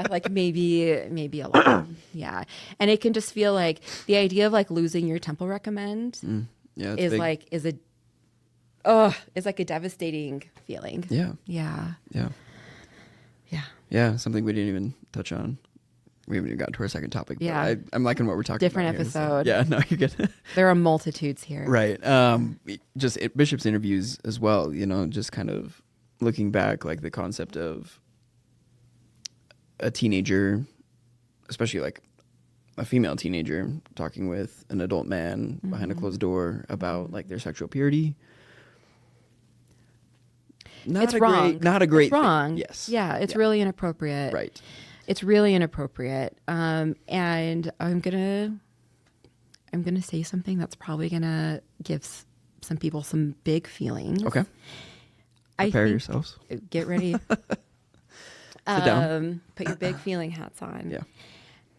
Like maybe a lot. Yeah. And it can just feel like the idea of like losing your temple recommend is big. Like, is like a devastating feeling. Yeah. Yeah. Yeah. Yeah. Yeah. Something we didn't even touch on. We haven't even gotten to our second topic. But Yeah. I'm liking what we're talking Different about. episode. Here, so. Yeah, no, you're good. There are multitudes here. Right. Just Bishop's interviews as well, just kind of looking back, like the concept of a teenager, especially like a female teenager, talking with an adult man behind a closed door about like their sexual purity. It's wrong. Not a great it's wrong. thing. Yes. Yeah, it's really inappropriate. Right. It's really inappropriate. And I'm going to I'm going to say something that's probably going to give some people some big feelings. Okay. Prepare yourselves. Get ready. Sit down. Put your big feeling hats on. Yeah.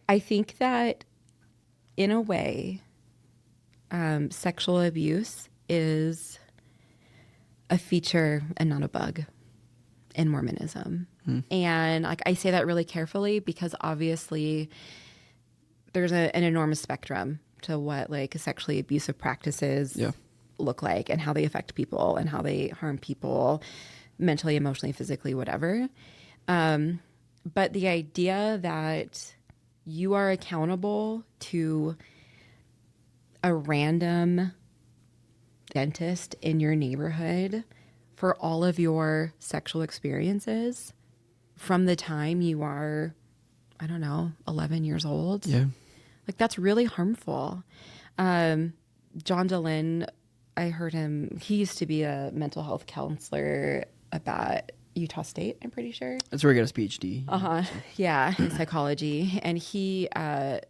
I think that in a way, sexual abuse is a feature and not a bug in Mormonism. And like I say that really carefully because obviously there's an enormous spectrum to what like sexually abusive practices look like and how they affect people and how they harm people mentally, emotionally, physically, whatever. But the idea that you are accountable to a random dentist in your neighborhood for all of your sexual experiences from the time you are, I don't know, 11 years old. Yeah. Like that's really harmful. John DeLynn, I heard him, he used to be a mental health counselor at Utah State, I'm pretty sure. That's where he got his PhD. Yeah, in psychology. And he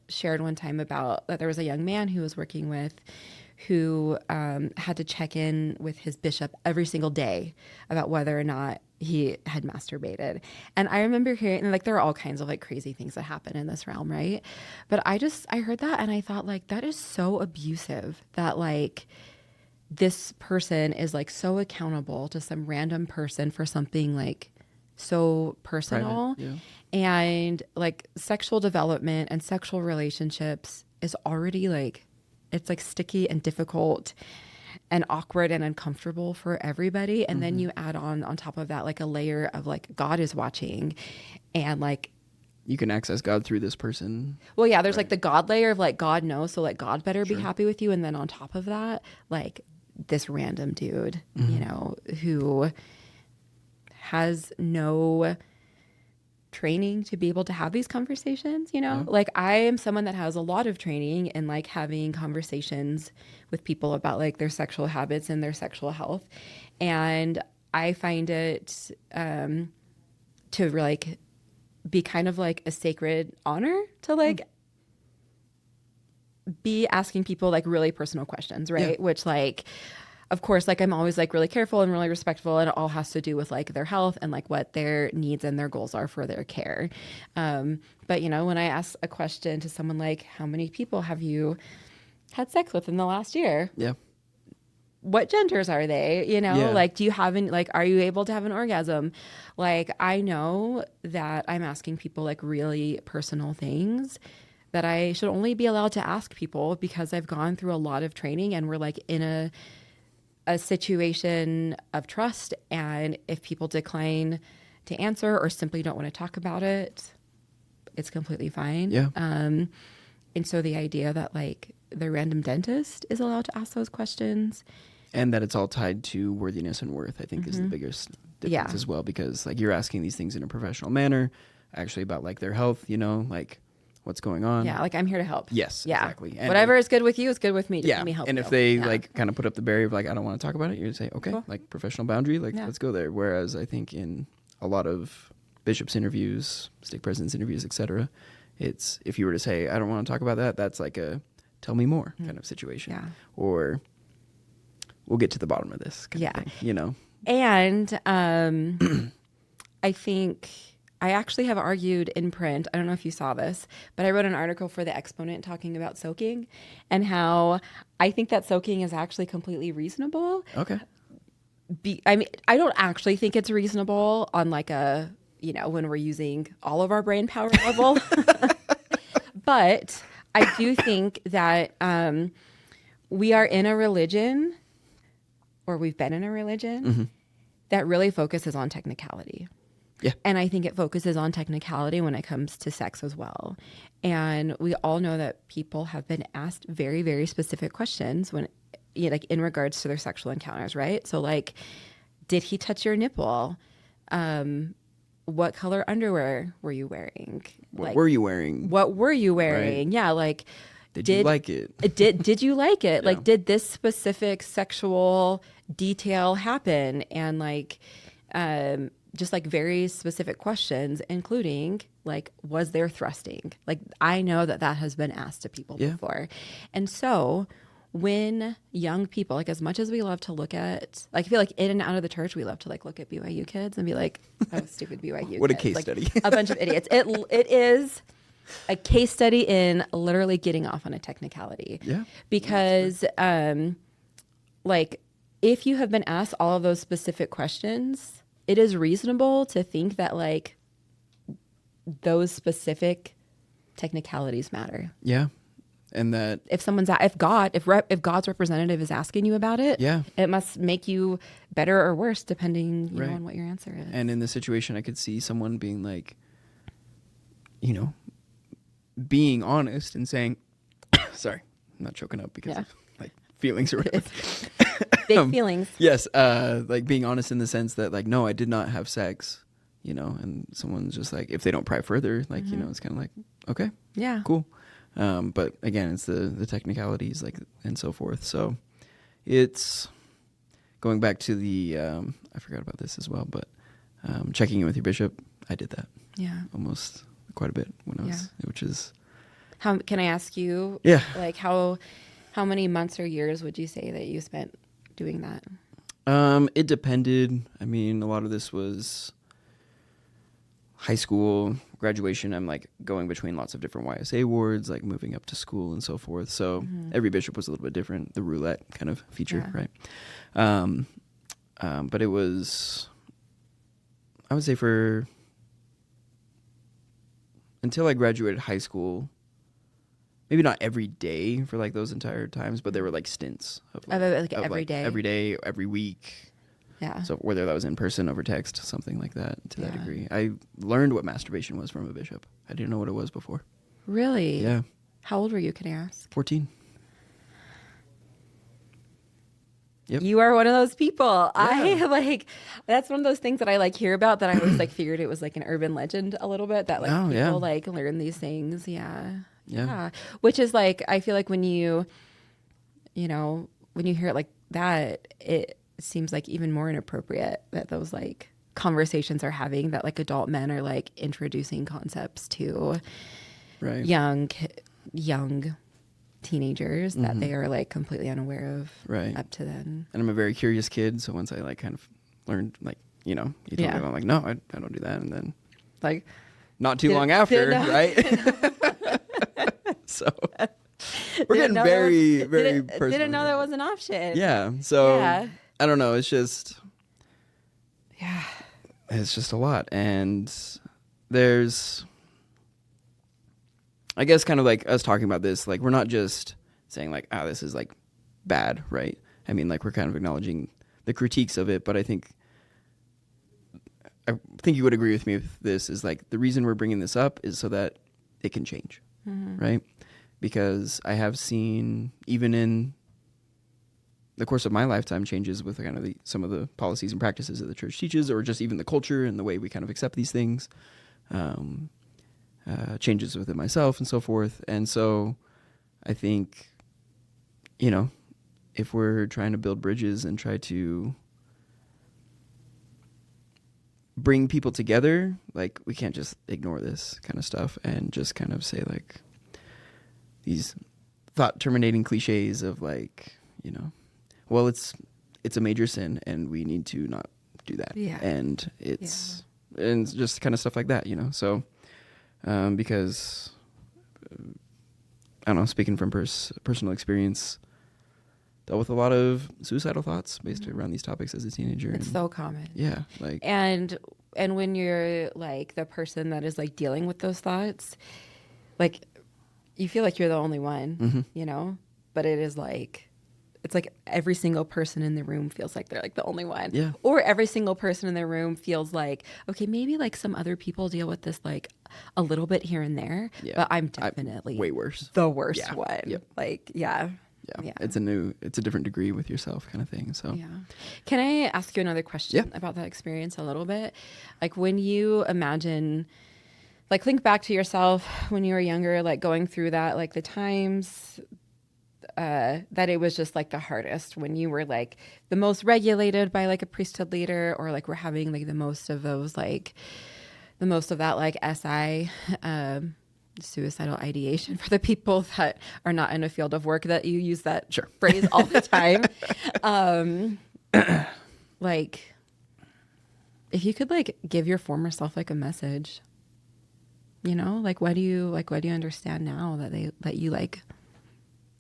shared one time about that there was a young man who was working with who had to check in with his bishop every single day about whether or not he had masturbated. And I remember hearing, and like there are all kinds of like crazy things that happen in this realm, right? But I heard that and I thought like that is so abusive that like this person is like so accountable to some random person for something like so personal. Private, and like sexual development and sexual relationships is already like, it's like sticky and difficult and awkward and uncomfortable for everybody. And then you add on top of that, like a layer of like God is watching and like, you can access God through this person. well, yeah, there's like the God layer of like God knows. So like God better be happy with you. And then on top of that, like this random dude, you know, who has no training to be able to have these conversations, you know? Like I am someone that has a lot of training in like having conversations with people about like their sexual habits and their sexual health. And I find it to like be kind of like a sacred honor to like be asking people like really personal questions, right? Which like, of course, like I'm always like really careful and really respectful, and it all has to do with like their health and like what their needs and their goals are for their care. But you know, when I ask a question to someone like, how many people have you had sex with in the last year? Yeah. What genders are they? You know, like, do you have an, like, are you able to have an orgasm? Like, I know that I'm asking people like really personal things that I should only be allowed to ask people because I've gone through a lot of training and we're like in a situation of trust. And if people decline to answer or simply don't want to talk about it, it's completely fine. Yeah. And so the idea that like the random dentist is allowed to ask those questions. And that it's all tied to worthiness and worth, I think is the biggest difference as well. Because like you're asking these things in a professional manner, actually about like their health, you know, like what's going on. Yeah, like I'm here to help. Yes, yeah. exactly. And whatever is good with you is good with me. Just let me help and you. if they like kind of put up the barrier of like, I don't want to talk about it, you're gonna say, okay, Cool. like professional boundary, like let's go there. Whereas I think in a lot of bishops' interviews, stake presidents' interviews, etc., it's if you were to say, I don't want to talk about that, that's like a tell me more kind of situation. Yeah. Or we'll get to the bottom of this kind of thing, you know. And I think I actually have argued in print, I don't know if you saw this, but I wrote an article for The Exponent talking about soaking and how I think that soaking is actually completely reasonable. Okay. I mean, I don't actually think it's reasonable on like a, you know, when we're using all of our brain power level. But I do think that we are in a religion, or we've been in a religion that really focuses on technicality. Yeah. And I think it focuses on technicality when it comes to sex as well. And we all know that people have been asked very, very specific questions when, you know, like in regards to their sexual encounters, right? So like, did he touch your nipple? What color underwear were you wearing? What were you wearing? What were you wearing? Right. Yeah, like Did you like it? Did you like it? Yeah. Like, did this specific sexual detail happen? And like, just like very specific questions, including like, was there thrusting? Like, I know that has been asked to people before. And so when young people, like as much as we love to look at, like I feel like in and out of the church, we love to like look at BYU kids and be like, oh, stupid BYU What kids. a case like, study. A bunch of idiots. It is a case study in literally getting off on a technicality. Yeah. Because like if you have been asked all of those specific questions, it is reasonable to think that like those specific technicalities matter. Yeah. And that If God's representative is asking you about it, it must make you better or worse depending you know, on what your answer is. And in this situation, I could see someone being like, you know, being honest and saying, sorry, I'm not choking up because of like feelings or whatever. Big feelings. Yes. Like being honest in the sense that like, no, I did not have sex, you know, and someone's just like, if they don't pry further, like, you know, it's kind of like, okay, yeah, cool. But again, it's the technicalities like, and so forth. So it's going back to the, I forgot about this as well, but, checking in with your bishop. I did that. Yeah. Almost quite a bit when I was, which is. How, can I ask you? Yeah. Like how many months or years would you say that you spent doing that? It depended. I mean, a lot of this was high school, graduation. I'm like going between lots of different YSA wards, like moving up to school and so forth. So every bishop was a little bit different. The roulette kind of feature, right? But it was, I would say until I graduated high school, maybe not every day for like those entire times, but there were like stints of every day, every day, every week. Yeah. So whether that was in person, over text, something like that, to that degree. I learned what masturbation was from a bishop. I didn't know what it was before. Really? Yeah. How old were you, can I ask? 14. Yep. You are one of those people. Yeah. That's one of those things that I like hear about that I always like figured it was like an urban legend a little bit that like people like learn these things. Yeah. Which is like, I feel like when you hear it like that, it seems like even more inappropriate that those like conversations are having, that like adult men are like introducing concepts to young teenagers that they are like completely unaware of up to then. And I'm a very curious kid, so once I like kind of learned, like, you know, you told me, I'm like, no, I don't do that. And then like not too long after, right? So we're getting very, very personal. Didn't know that was an option. Yeah. So I don't know. It's just, it's just a lot. And there's, I guess, kind of like us talking about this, like we're not just saying like, this is like bad, right? I mean, like we're kind of acknowledging the critiques of it, but I think you would agree with me with this, is like the reason we're bringing this up is so that it can change, right? Because I have seen, even in the course of my lifetime, changes with kind of some of the policies and practices that the church teaches, or just even the culture and the way we kind of accept these things. Changes within myself and so forth. And so I think, you know, if we're trying to build bridges and try to bring people together, like we can't just ignore this kind of stuff and just kind of say like these thought terminating cliches of like, you know, well, it's a major sin and we need to not do that. Yeah. And it's just kind of stuff like that, you know? So, because I don't know, speaking from personal experience, dealt with a lot of suicidal thoughts based around these topics as a teenager. It's so common. Yeah. Like, and when you're like the person that is like dealing with those thoughts, like you feel like you're the only one, you know, but it is like, it's like every single person in the room feels like they're like the only one. Yeah. Or every single person in the room feels like, okay, maybe like some other people deal with this like a little bit here and there, but I'm definitely way worse. The worst one. Yep. Like, yeah. It's a different degree with yourself kind of thing. So Can I ask you another question about that experience a little bit? Like when you imagine, like think back to yourself when you were younger, like going through that, like the times that it was just like the hardest when you were like the most regulated by like a priesthood leader, or like we're having like the most of those, like the most of that like SI, suicidal ideation, for the people that are not in a field of work that you use that Sure. phrase all the time. Like if you could like give your former self like a message, you know, like what do you understand now that you like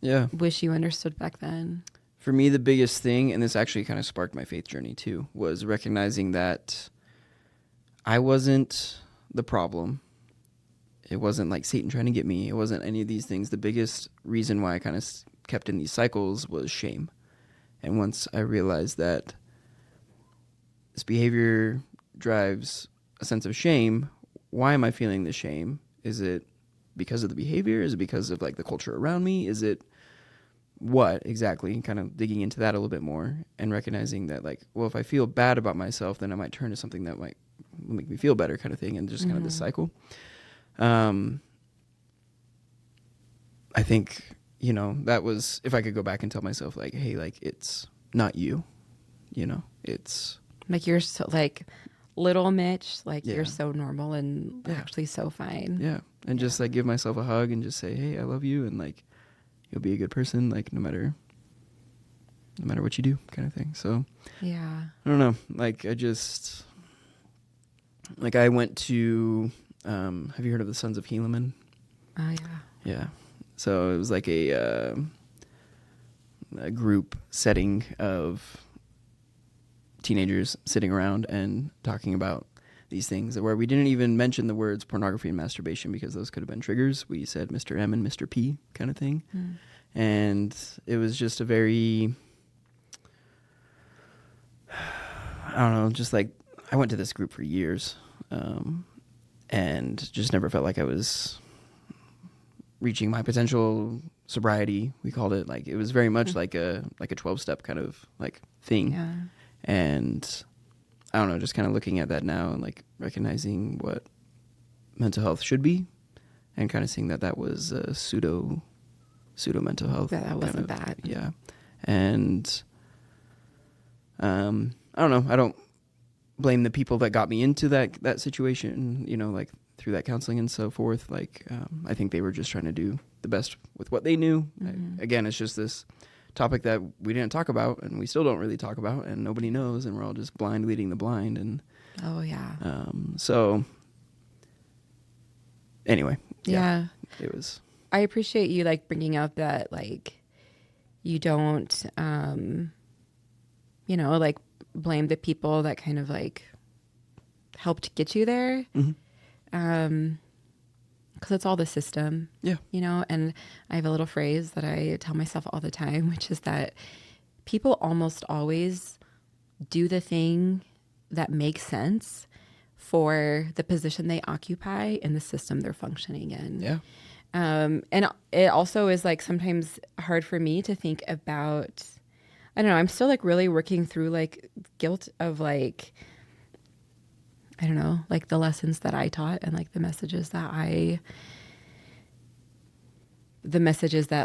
Yeah. wish you understood back then? For me, the biggest thing, and this actually kind of sparked my faith journey too, was recognizing that I wasn't the problem. It wasn't like Satan trying to get me. It wasn't any of these things. The biggest reason why I kind of kept in these cycles was shame. And once I realized that this behavior drives a sense of shame, why am I feeling this shame? Is it because of the behavior? Is it because of like the culture around me? Is it what exactly? Kind of digging into that a little bit more and recognizing that like, well, if I feel bad about myself, then I might turn to something that might make me feel better, kind of thing, and just kind of this cycle. I think, you know, that was, if I could go back and tell myself like, hey, like it's not you, you know, it's Like you're so like little Mitch, like Yeah. you're so normal and Yeah. actually so fine. yeah. And just like give myself a hug and just say, hey, I love you. And like, you'll be a good person, like no matter what you do, kind of thing. So Yeah. I don't know. Like I went to, have you heard of the Sons of Helaman? Oh yeah. Yeah. So it was like a group setting of teenagers sitting around and talking about these things, where we didn't even mention the words pornography and masturbation because those could have been triggers. We said Mr. M and Mr. P kind of thing. And it was just a very, I don't know, just like I went to this group for years and just never felt like I was reaching my potential sobriety, we called it. Like it was very much like a 12-step kind of like thing. Yeah. And I don't know, just kind of looking at that now and like recognizing what mental health should be and kind of seeing that was a pseudo mental health. Yeah, that wasn't kind of, that. Yeah. And I don't know, I don't blame the people that got me into that situation, you know, like through that counseling and so forth. Like I think they were just trying to do the best with what they knew. Again, it's just this topic that we didn't talk about and we still don't really talk about and nobody knows, and we're all just blind leading the blind. And Oh yeah. so anyway, Yeah. it was, I appreciate you like bringing out that like you don't you know, like blame the people that kind of like helped get you there. Because it's all the system. Yeah. You know, and I have a little phrase that I tell myself all the time, which is that people almost always do the thing that makes sense for the position they occupy in the system they're functioning in. Yeah. And it also is like sometimes hard for me to think about, I don't know, I'm still like really working through like guilt of like, I don't know, like the lessons that I taught and like the messages that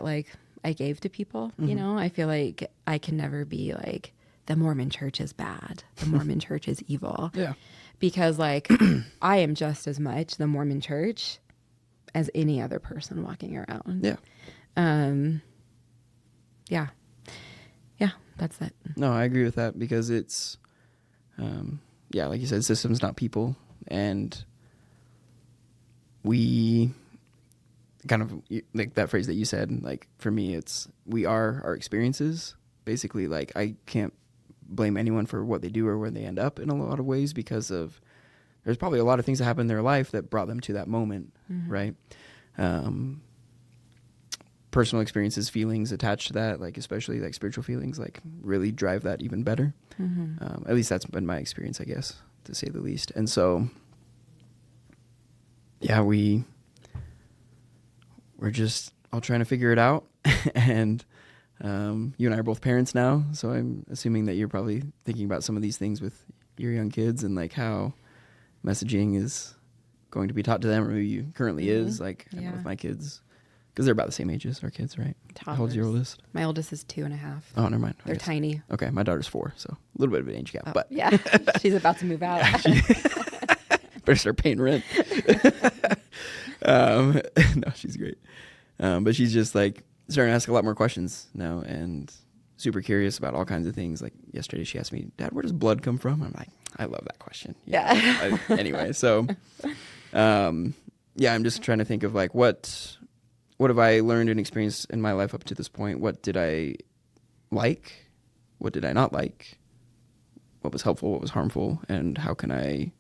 like I gave to people, you know. I feel like I can never be like the Mormon church is bad, the Mormon church is evil. Yeah. Because like I am just as much the Mormon church as any other person walking around. Yeah. Yeah. Yeah, that's it. No, I agree with that because it's, yeah, like you said, systems, not people. And we kind of, like that phrase that you said, like for me, it's, we are our experiences. Basically, like I can't blame anyone for what they do or where they end up in a lot of ways because of, there's probably a lot of things that happened in their life that brought them to that moment, right? Personal experiences, feelings attached to that, like especially like spiritual feelings, like really drive that even better. At least that's been my experience, I guess, to say the least. And so, yeah, we're just all trying to figure it out. And you and I are both parents now, so I'm assuming that you're probably thinking about some of these things with your young kids and like how messaging is going to be taught to them, or maybe currently is. Like I know with my kids, Because they're about the same age as our kids, right? How old's your oldest? My oldest is 2.5. Oh, never mind. They're tiny. Okay, my daughter's 4, so a little bit of an age gap. Oh, but yeah, she's about to move out. better start paying rent. No, she's great. But she's just like starting to ask a lot more questions now and super curious about all kinds of things. Like yesterday she asked me, Dad, where does blood come from? I'm like, I love that question. Anyway, so I'm just trying to think of like what have I learned and experienced in my life up to this point? What did I like? What did I not like? What was helpful? What was harmful? And how can I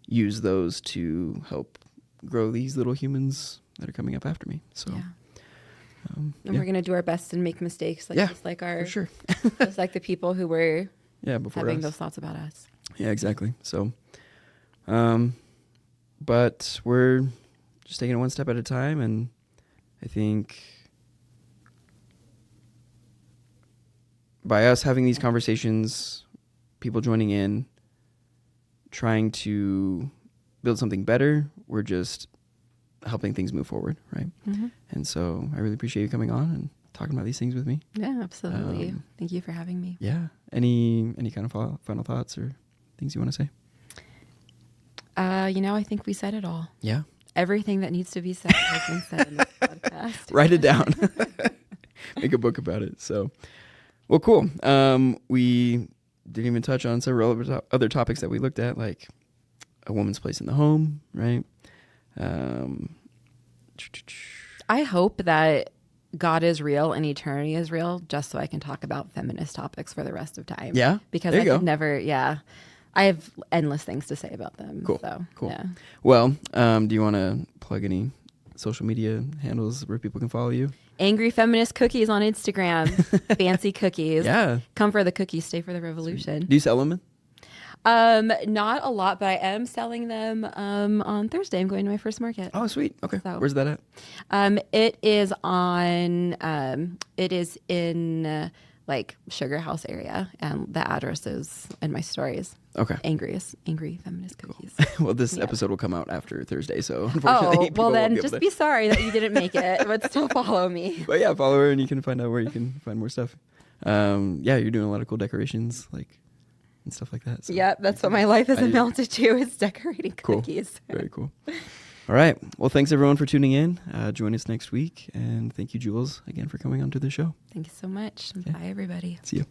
use those to help grow these little humans that are coming up after me? So, and we're gonna do our best and make mistakes, just like for sure. just like the people who were before having us. those thoughts about us. Yeah, exactly. So, but we're just taking it one step at a time, and I think by us having these conversations, people joining in, trying to build something better, we're just helping things move forward, right? Mm-hmm. And so I really appreciate you coming on and talking about these things with me. Yeah, absolutely. Thank you for having me. Yeah. Any kind of final thoughts or things you want to say? I think we said it all. Yeah. Everything that needs to be said has been said in this podcast. Write it down. Make a book about it. So, well, cool. We didn't even touch on several other topics that we looked at, like a woman's place in the home, right? I hope that God is real and eternity is real, just so I can talk about feminist topics for the rest of time. Yeah? Because There I you could go. never, I have endless things to say about them. Cool. So, Cool. Yeah. Well, do you want to plug any social media handles where people can follow you? Angry Feminist Cookies on Instagram. Fancy cookies. Yeah. Come for the cookies, stay for the revolution. Do you sell them? Not a lot, but I am selling them on Thursday. I'm going to my first market. Oh, sweet. Okay. So- Where's that at? It is in like Sugar House area, and the address is in my stories. Okay. Angry Feminist Cookies. Well, this Yeah. episode will come out after Thursday, so unfortunately, Oh, people well won't then be able just to- be sorry that you didn't make it, but still follow me. But yeah, follow her and you can find out where you can find more stuff. You're doing a lot of cool decorations, like and stuff like that. So. Yep, that's what my life has amounted to, is decorating Cool. cookies. Very cool. All right. Well, thanks everyone for tuning in. Join us next week, and thank you, Jules, again for coming onto the show. Thank you so much. Okay. Bye, everybody. See you.